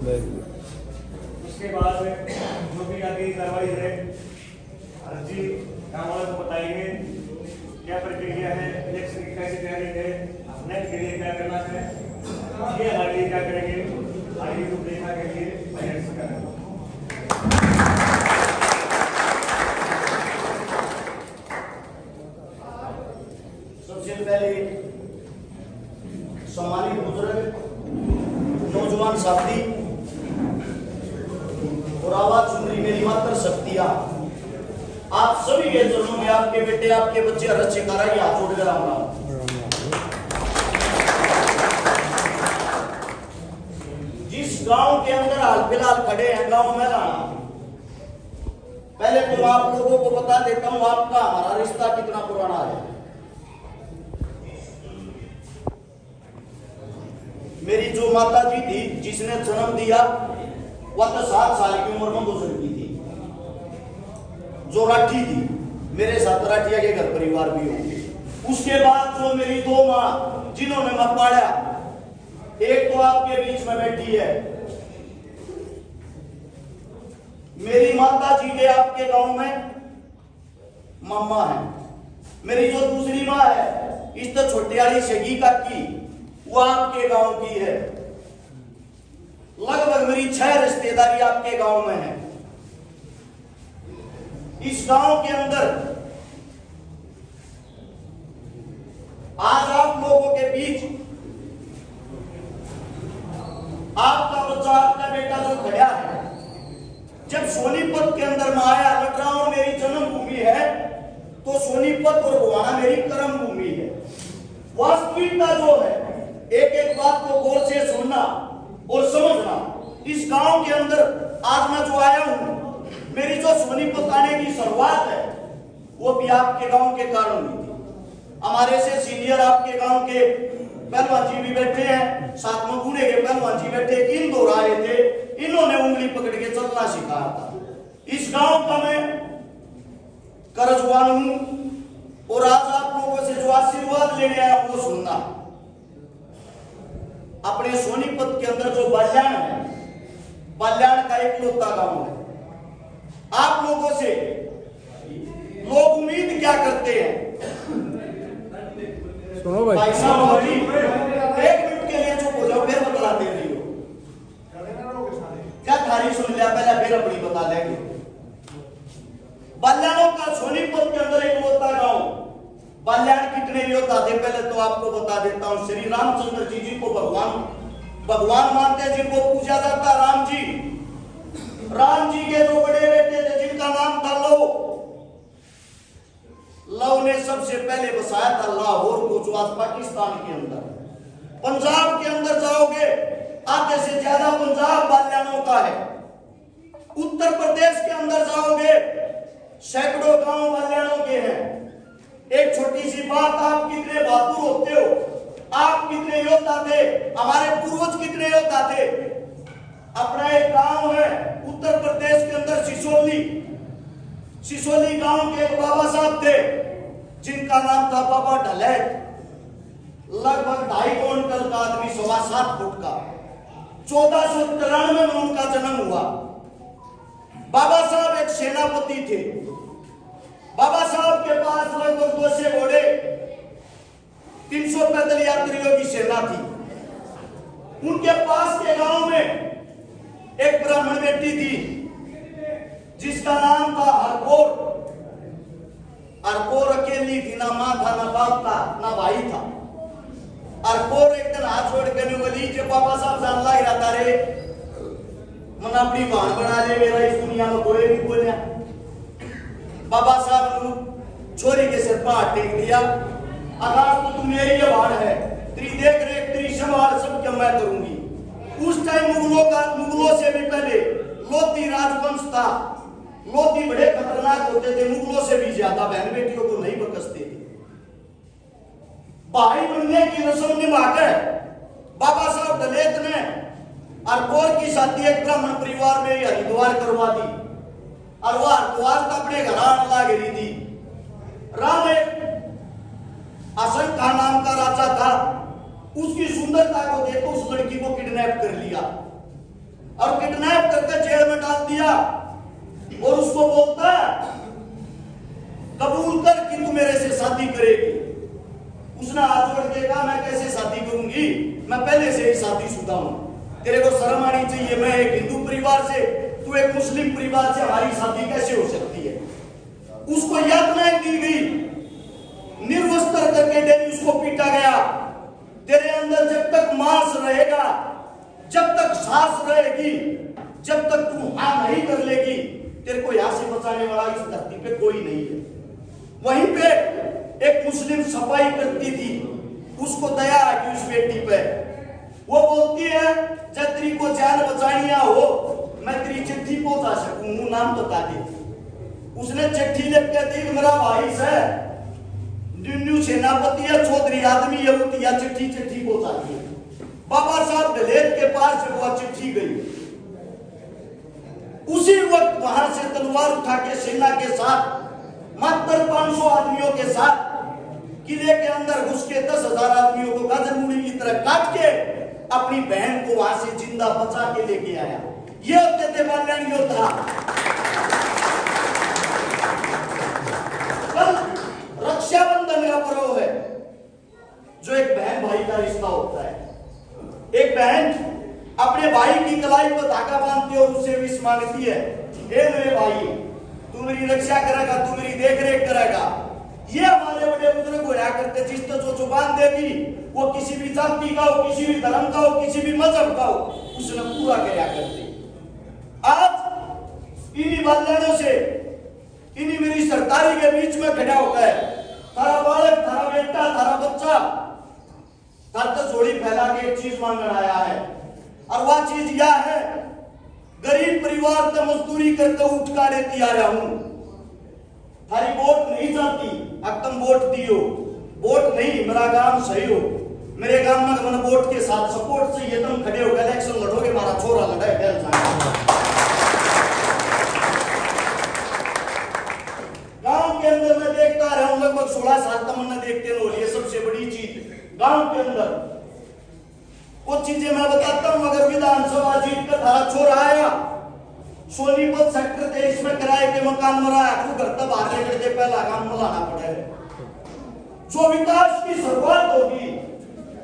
उसके बाद जो भी आगे कार्रवाई है अर्जी काम वालों को बताएंगे क्या प्रक्रिया है, इलेक्शन की कैसी तैयारी है, नेक्स्ट के लिए क्या करना है, ये हमारे लिए क्या करेंगे, आगे रूपरेखा के लिए फाइनेंस करेंगे। सबसे पहले सम्मानित बुजुर्ग, नौजवान साथी और आवाज सुन रही मेरी मात्र शक्तियां, आप सभी के चरणों में आपके बेटे आपके बच्चे रचे करा ये हाथ जोड़ कर आऊंगा। जिस गांव के अंदर हाल फिलहाल खड़े हैं गांव में लाना, पहले तो आप लोगों को बता देता हूं आपका हमारा रिश्ता कितना पुराना है। मेरी जो माता जी थी जिसने जन्म दिया वह तो 7 साल की उम्र में गुजर गई थी। जो राठी थी मेरे साथ राठिया के घर परिवार भी होंगे। उसके बाद जो मेरी 2 माँ जिन्होंने मैं पाला, एक तो आपके बीच में बैठी है, मेरी माता जी के आपके गांव में मामा है। मेरी जो दूसरी माँ है इस तो छोटी वाली शगी का की, वो आपके गांव की है। लगभग मेरी 6 रिश्तेदारी आपके गांव में है। इस गांव के अंदर आज आप लोगों के बीच आपका बच्चा आपका बेटा जो खड़ा है, जब सोनीपत के अंदर में आया, लटराव मेरी जन्मभूमि है तो सोनीपत और भुवाना मेरी कर्म भूमि है। वास्तविकता जो है, एक एक बात को गौर से सुनना और समझना। इस गांव के अंदर आज मैं जो आया हूं, मेरी जो सोनीपत आने की शुरुआत है वो भी आपके गांव के कारण हुई थी। हमारे से सीनियर आपके गांव के पहलवान जी भी बैठे हैं, साथ में गुणे के पहलवान जी बैठे, इन दो आए थे, इन्होंने उंगली पकड़ के चलना सिखाया था। इस गांव का मैं कर्जवान हूं और आज आप लोगों से जो आशीर्वाद लेने आया वो सुनना। अपने सोनीपत के अंदर जो बाल्याण है, बाल्याण का इकलौता गांव है। आप लोगों से लोग उम्मीद क्या करते हैं? सुनो भाई, भाई साहब एक मिनट के लिए चुप हो जाओ, फिर बतला दे रही हो। क्या थारी सुन लिया पहले, फिर अपनी बता देंगे। बाल्याणों का सोनीपत के अंदर इकलौता गांव। बाल्याण कितने योद्धा थे पहले तो आपको बता देता हूं। श्री रामचंद्र जी को भगवान मानते, जिनको पूजा जाता राम जी। राम जी के जो बड़े बेटे थे जिनका नाम था लव ने सबसे पहले बसाया था लाहौर को, जो आज पाकिस्तान के अंदर। पंजाब के अंदर जाओगे, आधे से ज्यादा पंजाब बाल्याणों का है। उत्तर प्रदेश के अंदर जाओगे, सैकड़ों गांव बाल्याणों के हैं। एक छोटी सी बात, आप कितने बहादुर होते हो, आप कितने योद्धा थे, हमारे पूर्वज कितने योद्धा थे। अपना एक गांव है उत्तर प्रदेश के अंदर सिसोली गांव के एक बाबा साहब थे जिनका नाम था बाबा ढलेट। लगभग 2.5 क्विंटल का आदमी, 7.25 फुट का। 1493 में उनका जन्म हुआ। बाबा साहब एक सेनापति थे। बाबा साहब के पास लगभग 200 घोड़े, 300 पैदल यात्रियों की सेना थी। उनके पास के गांव में एक ब्राह्मण बेटी थी जिसका नाम था हरकोर। हरकोर अकेली थी, ना मां था, ना बाप था, ना भाई था। हरकोर एक दिन हाथ जोड़ के बोली कि बाबा साहब जान लग रहा था रे, मन अपनी भान बना ले, मेरा इस दुनिया में कोई नहीं बोलिया। बाबा साहब ने छोरी के सिर पर हाथ टेक दिया, आकाश तो तू मेरी भान है, तेरी देख रेख तेरी संभाल सब क्या मैं करूंगी। उस टाइम मुगलों से भी पहले लोधी राजवंश था। लोधी बड़े खतरनाक होते थे, मुगलों से भी ज्यादा बहन बेटियों को नहीं बकसते थे। भाई बनने की रस्म निभाकर बाबा साहब दलेत ने हरकोर की शादी एक ब्राह्मण परिवार में ही हरिद्वार करवा दी। और वह हरिद्वार तो अपने घर आने लग रही थी। राम एक असंखा नाम का राजा था, उसकी सुंदरता को देखो उस लड़की को किडनैप कर लिया। और किडनैप करके जेल में डाल दिया और उसको बोलता कबूल कर कि तू मेरे से शादी करेगी। उसने हाथ जोड़ के कहा मैं कैसे शादी करूंगी, मैं पहले से ही शादीशुदा हूं, तेरे को शर्म आनी चाहिए, मैं एक हिंदू परिवार से, तू एक मुस्लिम परिवार से, हमारी शादी कैसे हो सकती है। उसको यातनाएं दी गई, निर्वस्त्र करके डेली उसको पीटा गया। तेरे अंदर जब तक मांस रहेगा, जब तक सांस रहेगी, जब तक तू हाँ नहीं कर लेगी, तेरे को यहां से बचाने वाला इस धरती पे कोई नहीं है। वहीं पे एक मुस्लिम सफाई करती थी, उसको दया आ गई उस बेटी पे। वो बोलती है जब तेरी को जान बचानिया हो, मैं तेरी चिट्ठी पहुंचा सकूं, नाम बता दे। उसने चिट्ठी लिख के दी, मेरा भाई से न्यू सेनापति है, चौधरी आदमी है, वो दिया चिट्ठी पहुंचा दी। बाबा साहब दलेत के पास से वो चिट्ठी गई। उसी वक्त वहां से तलवार उठा के सेना के साथ मात्र 500 आदमियों के साथ किले के अंदर घुस के 10,000 आदमियों को गाजर मूड़ी की तरह काट के अपनी बहन को वहां से जिंदा बचा के लेके आया। ये होते थे बाल्याण योद्धा। कल रक्षाबंधन का पर्व है, जो एक बहन भाई का रिश्ता होता है। एक बहन अपने भाई की कलाई पर धागा बांधती है और उससे विष मांगती है, हे मेरे भाई तू मेरी रक्षा करेगा, तू मेरी देख रेख करेगा। ये हमारे बड़े बुजुर्ग होया करते, जिस तो जो जुबान दे दी वो किसी भी जाति का हो, किसी भी धर्म का हो, किसी भी मजहब का हो, उसने पूरा किया करते। आज इन्हीं बाल्याणों से, इन्हीं मेरी सरदारी के बीच में खड़ा होकर थारा बालक, थारा बेटा, थारा बच्चा थार तो जोड़ी फैला के एक चीज मांगने आया है, और वह चीज यह है, गरीब परिवार से मजदूरी करके उठ काढ़े आया हूं। थारी वोट नहीं जाती, अब तुम वोट दियो। वोट नहीं, मेरा काम सही हो, मेरे गांव में मन वोट के साथ सपोर्ट चाहिए, तुम खड़े हो गए इलेक्शन लड़ोगे, मारा छोरा लड़ाए फैल जाएगा। गांव के अंदर मैं देखता रहा हूं, लगभग 16 साल तक मैंने देखते हो, ये सबसे बड़ी चीज गांव के अंदर कुछ चीजें मैं बताता हूं। अगर विधानसभा जीत कर थारा छोरा आया, सोनीपत सेक्टर 23 में किराए के मकान बनाया, तो घर तक आगे करके पहला काम बनाना पड़ेगा। जो विकास की शुरुआत होगी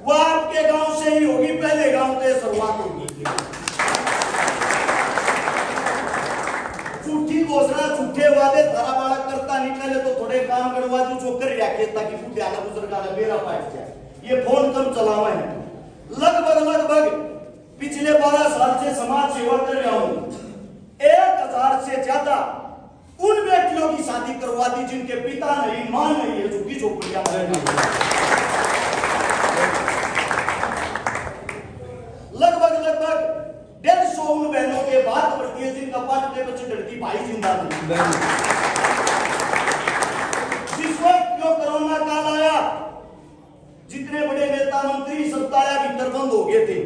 वो आपके गांव से ही होगी, पहले गांव से शुरुआत होगी। झूठी घोषणा, झूठे वादे थारा बालक करता निकले तो थोड़े काम करवा दो, जो कर रखे ताकि बुढ़िया बुजुर्ग मेरा पास जाए। ये फोन कम चलावा है। लगभग पिछले 12 साल से समाज सेवा कर रहा हूं। 1000 से ज्यादा उन बेटियों की शादी करवा दी जिनके पिता नहीं, मां नहीं है, झुग्गी झोपड़ियां में। लगभग 150 उन बहनों के बाद बढ़ती है जिनका पाटने बच्चे लड़की भाई जिंदा नहीं। जिस वक्त जो कोरोना काल आया, जितने बड़े नेता मंत्री सत्ताया भीतर बंद हो गए थे,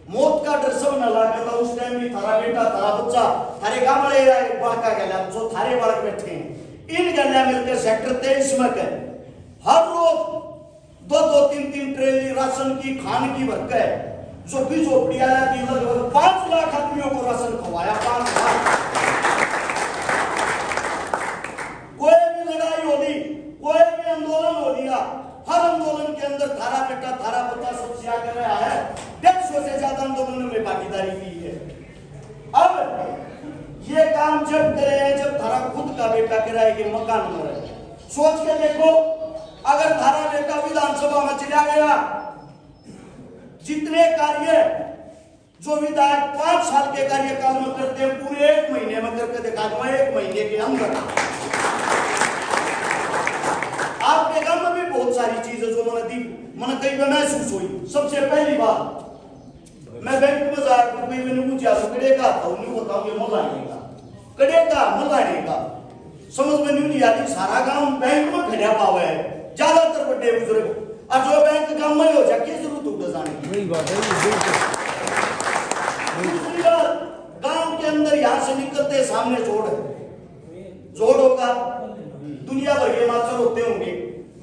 मौत का डर सब न लगा था। उस टाइम भी थारा बेटा, थारा बच्चा, थारे गांव वाले बाका गया, जो थारे बालक बैठे हैं, इन गलियां मिलकर सेक्टर 23 में कर हर रोज 2-2, 3-3 ट्रेली राशन की, खान की भरकर जो भी झोपड़िया थी, लगभग 5 लाख आदमियों को राशन खवाया। 5 लाख। कोई भी लड़ाई होगी, कोई भी आंदोलन हो गया, हर आंदोलन के अंदर थारा बेटा, थारा बच्चा सब क्या कर रहा है, 150 से ज्यादा आंदोलनों में भागीदारी की है। अब ये काम जब करे, जब थारा खुद का बेटा किराए के मकान में रहे। सोच के देखो, अगर थारा बेटा विधानसभा में चला गया, जितने कार्य जो विधायक 5 साल के कार्यकाल में करते हैं, पूरे 1 महीने में करके दिखा दूंगा। 1 महीने के अंदर आपके गांव में भी बहुत सारी चीजें जो मैंने कई बार महसूस हुई। सबसे पहली बात, मैं बैंक में जा रहा हूं, मैंने पूछा कड़े का था, उन्हें बताऊंगे मलाने का, कड़े का मलाने का समझ में नहीं आती। सारा गांव बैंक में खड़ा पावा है, ज्यादातर बड़े बुजुर्ग, और जो बैंक गांव में हो जाए, किस जरूरत उठ जाने की। दूसरी बात, गांव के अंदर यहां से निकलते सामने जोड़ होगा, दुनिया भर के मास्टर होते होंगे,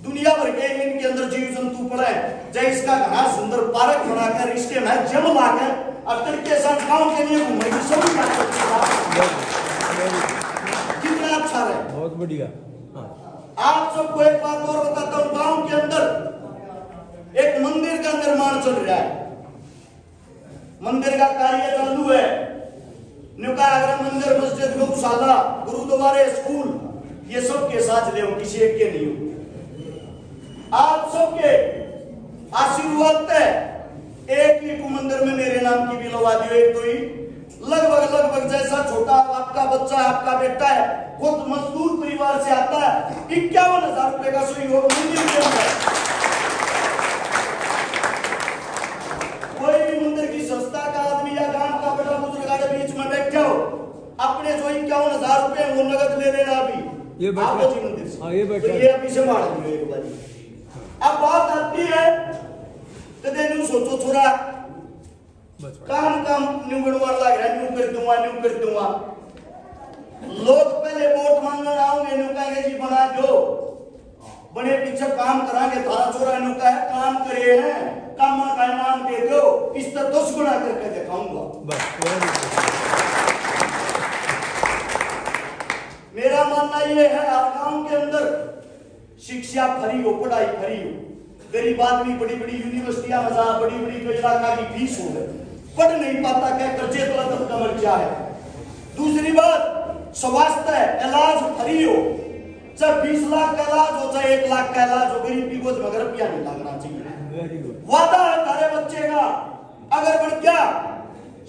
दुनिया भर के इनके अंदर जीव जंतु पड़े हैं, चाहे इसका घना सुंदर पार्क बनाकर इसके में जम लाकर अब तरीके से गाँव के लिए घूमेगी सभी कितना अच्छा रहे। बहुत बढ़िया। आप सबको एक बात और बताता हूँ, गांव के अंदर एक मंदिर का निर्माण चल रहा है, मंदिर का कार्य चालू है। अगर मंदिर, मस्जिद, गौशाला, गुरुद्वारे, स्कूल ये सब के साथ ले किसी एक के नहीं हो। आप सबके आशीर्वाद है एक ही मंदिर में मेरे नाम की भी लगा दियो, एक तो ही लगभग जैसा छोटा आपका बच्चा आपका बेटा है, खुद मजदूर परिवार से आता है, 51,000 रुपए का सहयोग मंदिर के अंदर। कोई भी मंदिर की संस्था का आदमी या गांव का बड़ा बुजुर्ग के बीच में बैठे हो, अपने जो 51,000 रुपए वो नगद ले लेना अभी, ये आपको जी मंदिर से। हाँ, ये बैठे तो ये अभी से मार दियो एक बार। अब बात आती है कदे न्यू सोचो थोड़ा काम न्यू बनवा लग रहा है, न्यू कर दूंगा। लोग पहले वोट मांगने आओगे, न्यू कहेंगे जी बना दो, बने पीछे काम करांगे, थारा चोरा न्यू का है काम करे हैं, काम का नाम दे दो, इस तरह 10 गुना करके दिखाऊंगा। मेरा मानना ये है गांव के अंदर शिक्षा फ्री हो, पढ़ाई फ्री हो, गरीब आदमी बड़ी बड़ी यूनिवर्सिटियां में जा बड़ी बड़ी लाख की फीस हो गई, पढ़ नहीं पाता, क्या कर्जे तलब का मर्जा है। दूसरी बात स्वास्थ्य इलाज फ्री हो, चाहे 20 लाख का इलाज हो चाहे 1 लाख का इलाज हो, गरीब की गोद में रुपया नहीं लगना चाहिए। वादा है तारे बच्चे का अगर बढ़ गया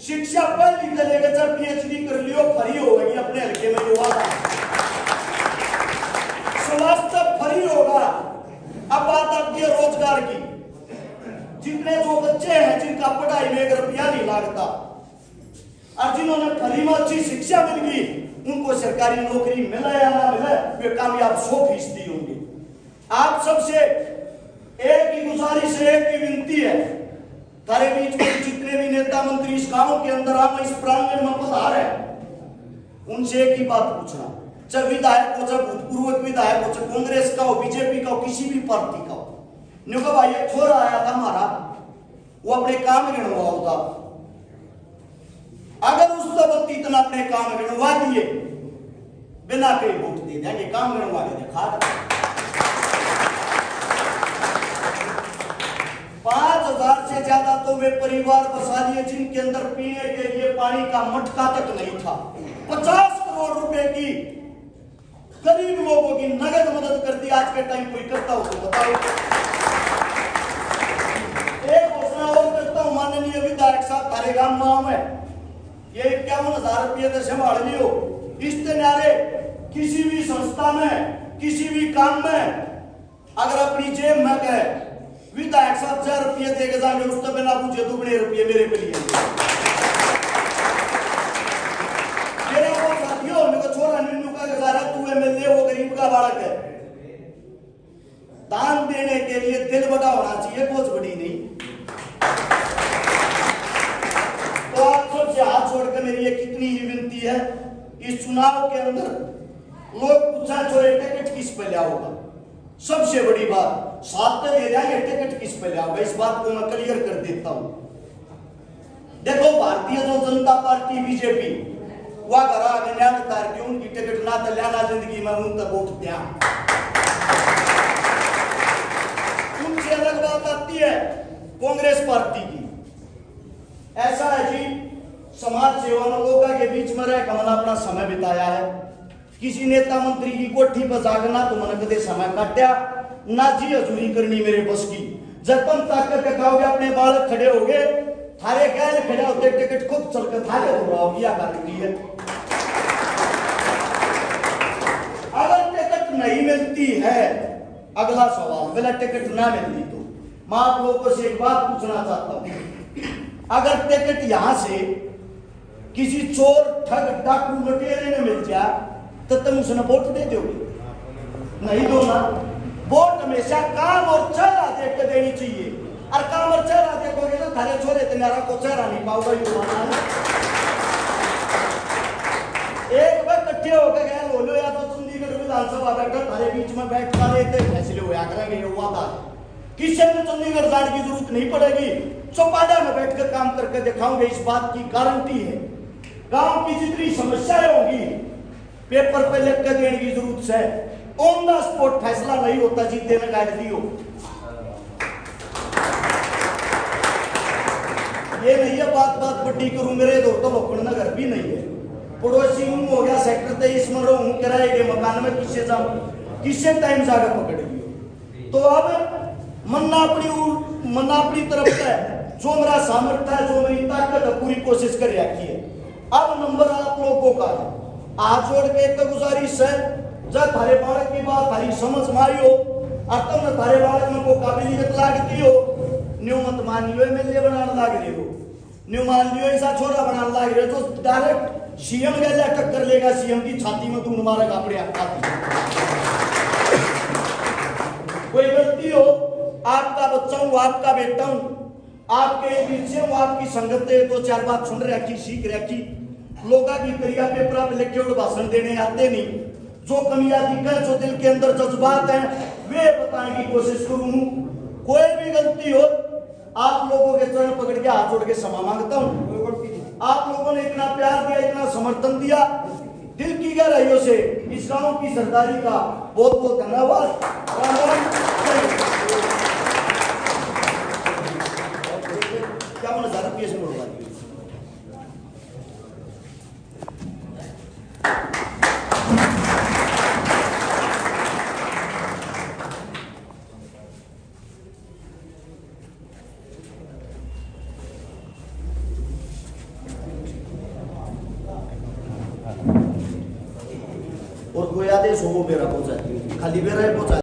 शिक्षा पढ़ लिख लेगा, चाहे PhD कर लियो फ्री हो गई अपने हल्के में, जो वादा स्वास्थ्य फ्री होगा। अब बात आती है रोजगार की, जितने जो बच्चे हैं जिनका पढ़ाई में 1 रुपया नहीं लगता और जिन्होंने फ्री में अच्छी शिक्षा मिल गई, उनको सरकारी नौकरी मिले या ना मिले वे कामयाब 100% होंगे। आप सबसे एक ही गुजारिश है, एक ही विनती है, तारे बीच में जितने भी नेता मंत्री इस गांव के अंदर आप इस प्रांगण में पधार है, उनसे एक ही बात पूछना, चाहे विधायक हो, चाहे भूतपूर्व विधायक हो, चाहे कांग्रेस का हो, बीजेपी का हो, किसी भी पार्टी का हो, न्यूका भाई एक छोरा आया था हमारा, वो अपने काम गिनवा होता, अगर उस सबक इतना अपने काम गिनवा दिए बिना कहीं वोट दे देंगे, काम गिनवा के दिखा 5,000 से ज्यादा तो वे परिवार बसा लिए जिनके अंदर पीने के लिए पानी का मटका तक नहीं था। 50 करोड़ रुपए की गरीब लोगों की नगद मदद कर दी। आज के टाइम कोई करता हो तो बताओ। एक घोषणा और करता हूं, माननीय विधायक साहब तारे गांव में ये 51,000 रुपये से संभाल लियो, इस नारे किसी भी संस्था में किसी भी काम में अगर अपनी जेब में कहे विधायक साहब 1000 रुपये देके जाएंगे, उससे बिना पूछे 2 रुपये मेरे पे लिए। मेरे वो साथियों ने छोरा निन्नू का गुजारा, तू MLA वो गरीब का बालक है, दान देने के लिए दिल बड़ा होना चाहिए, कुछ बड़ी नहीं। तो आप सबसे हाथ छोड़कर मेरी ये कितनी ही विनती है, इस चुनाव के अंदर लोग पूछा छोड़े टिकट किस पे लिया होगा, सबसे बड़ी बात 7 दे जाएंगे, टिकट किस पे लिया होगा, इस बात को मैं क्लियर कर देता हूं। देखो भारतीय जनता पार्टी बीजेपी वह घर आगे तार की उनकी टिकट ना तो लेना जिंदगी में उन तक वोट दिया। उनसे अलग बात आती है कांग्रेस पार्टी की। ऐसा है जी, समाज सेवा में लोगों के बीच में रह मैंने अपना समय बिताया है, किसी नेता मंत्री की कोठी पर जागना तो मैंने कदे समय काटा ना जी, हजूरी करनी मेरे बस की। जब तुम ताकत दिखाओगे अपने बालक खड़े हो गए, थारे गैर खड़े होते टिकट खुद चलकर थारे हो रहा हो, गारंटी है। अगर टिकट नहीं मिलती है, अगला सवाल, बिना टिकट ना मिलती तो मैं आप लोगों से एक बात पूछना चाहता हूं, अगर टिकट यहां से किसी चोर ठग डाकू लुटेरे ने मिल जाए तो तुम उसने वोट दे दोगे? नहीं दो ना। वोट हमेशा काम और चेहरा देख कर देनी चाहिए, और काम और चेहरा देखोगे तो थारे छोरे तुम्हारा को चेहरा नहीं पाओगे। एक बार इकट्ठे होकर गए बोलो या तो चंडीगढ़ विधानसभा बैठक हमारे बीच में बैठ कर एक फैसले हुआ करेंगे, ये वादा है। किसी ने चंडीगढ़ जाने की जरूरत नहीं पड़ेगी, चौपाटा में बैठकर काम करके दिखाऊंगे, इस बात की गारंटी है। गांव की जितनी समस्याएं होगी पेपर पे लिख कर देने की जरूरत है, ऑन द स्पॉट फैसला नहीं होता, जीते न गाइड दियो। ये नहीं है बात बात बड्डी करूं, मेरे दो तो लोकन नगर भी नहीं है, पड़ोसी हूं हो गया सेक्टर 23 में रहूं, किराए के मकान में किससे जाऊं, किससे टाइम जाकर पकड़ लियो। तो अब मन्ना अपनी तरफ से जो मेरा सामर्थ्य है, जो मेरी ताकत है, पूरी कोशिश कर रखी है। अब नंबर आप लोगों का हाथ जोड़ के एक गुजारिश है, जब थारे बालक की बात थारी समझ मारी हो और तुम थारे बालक में को काबिलियत लागती हो, न्यू मत मान लियो एमएलए बनाने लाग रहे हो, न्यू मान लियो ऐसा छोरा बनाने लाग रहे हो, तो डायरेक्ट सीएम गैला टक्कर लेगा, सीएम की छाती में धून मारेगा अपने हाथ। कोई गलती हो, आपका बच्चा हूं, आपका बेटा हूं, आपके बीच से आपकी संगत है, दो चार बात सुन रखी, सीख रखी, लोगों की तरिया पेपर आप लिखे और भाषण देने आते नहीं, जो कमियां दिखे, जो दिल के अंदर जज्बात हैं, वे बताने की कोशिश करूं। कोई भी गलती हो, आप लोगों के चरण पकड़ के हाथ जोड़ के क्षमा मांगता हूं। आप लोगों ने इतना प्यार दिया, इतना समर्थन दिया, दिल की गहराइयों से इस गांव की सरदारी का बहुत बहुत धन्यवाद। क्या 1000 रुपये से मुड़वा दिए। और कोई आदेश हो वो मेरा पहुंचा, खाली मेरा पहुंचा।